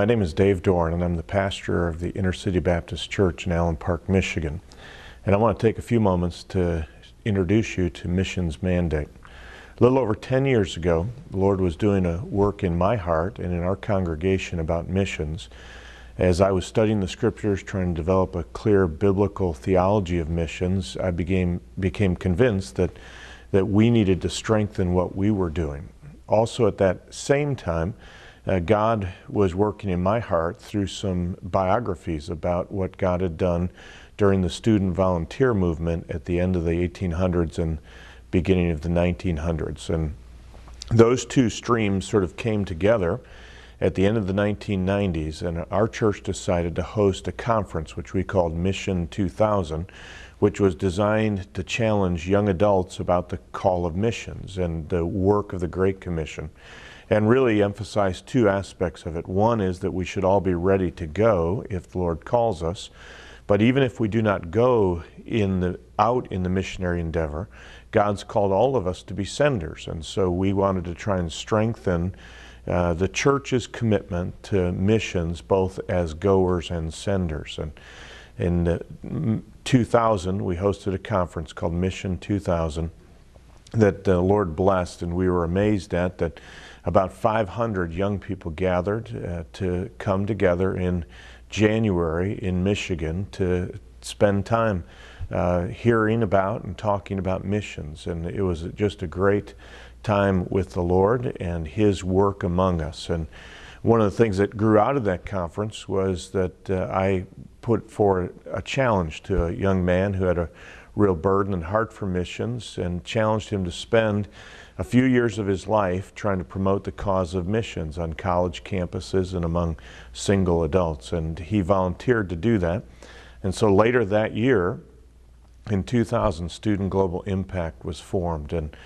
My name is Dave Doran, and I'm the pastor of the Inner City Baptist Church in Allen Park, Michigan. And I want to take a few moments to introduce you to Missions Mandate. A little over 10 years ago, the Lord was doing a work in my heart and in our congregation about missions. As I was studying the scriptures, trying to develop a clear biblical theology of missions, I became convinced that we needed to strengthen what we were doing. Also at that same time, God was working in my heart through some biographies about what God had done during the student volunteer movement at the end of the 1800s and beginning of the 1900s. And those two streams sort of came together at the end of the 1990s, and our church decided to host a conference which we called Mission 2000, which was designed to challenge young adults about the call of missions and the work of the Great Commission, and really emphasize two aspects of it. One is that we should all be ready to go if the Lord calls us, but even if we do not go out in the missionary endeavor, God's called all of us to be senders. And so we wanted to try and strengthen the church's commitment to missions, both as goers and senders. And in 2000, we hosted a conference called Mission 2000 that the Lord blessed, and we were amazed at that. About 500 young people gathered to come together in January in Michigan to spend time hearing about and talking about missions. And it was just a great time with the Lord and His work among us. And one of the things that grew out of that conference was that I put forward a challenge to a young man who had a real burden and heart for missions, and challenged him to spend a few years of his life trying to promote the cause of missions on college campuses and among single adults. And he volunteered to do that. And so later that year, in 2000, Student Global Impact was formed. And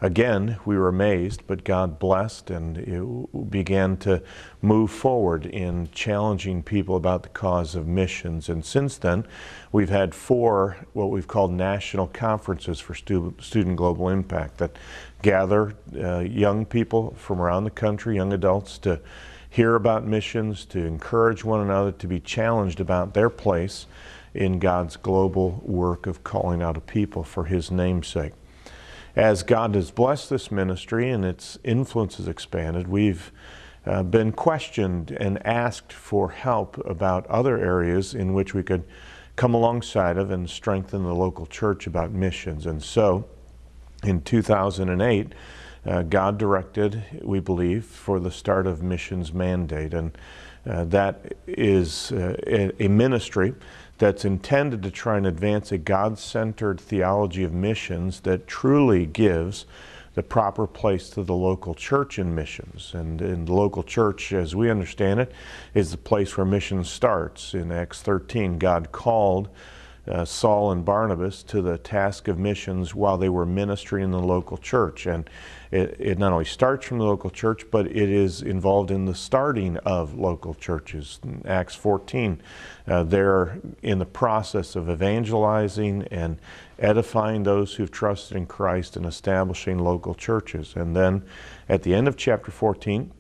again, we were amazed, but God blessed, and it began to move forward in challenging people about the cause of missions. And since then, we've had 4 what we've called national conferences for Student Global Impact that gather young people from around the country, young adults, to hear about missions, to encourage one another, to be challenged about their place in God's global work of calling out a people for His name's sake. As God has blessed this ministry and its influence has expanded, we've been questioned and asked for help about other areas in which we could come alongside of and strengthen the local church about missions. And so, in 2008, God directed, we believe, for the start of Missions Mandate. And that is a ministry that's intended to try and advance a God-centered theology of missions that truly gives the proper place to the local church in missions. And the local church, as we understand it, is the place where missions starts. In Acts 13, God called Saul and Barnabas to the task of missions while they were ministering in the local church. And it not only starts from the local church, but it is involved in the starting of local churches. In Acts 14, they're in the process of evangelizing and edifying those who've trusted in Christ and establishing local churches. And then at the end of chapter 14,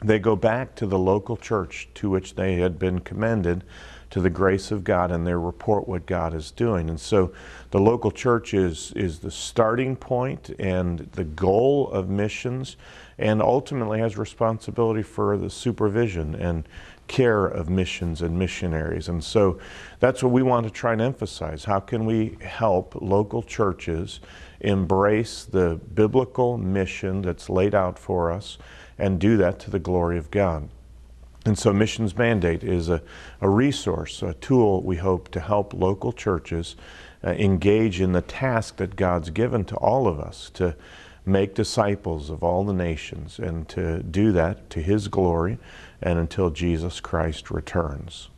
they go back to the local church to which they had been commended to the grace of God, and they report what God is doing. And so the local church is the starting point and the goal of missions, and ultimately has responsibility for the supervision and care of missions and missionaries. And so that's what we want to try and emphasize. How can we help local churches embrace the biblical mission that's laid out for us and do that to the glory of God? And so Missions Mandate is a resource, a tool, we hope, to help local churches engage in the task that God's given to all of us, to make disciples of all the nations, and to do that to His glory and until Jesus Christ returns.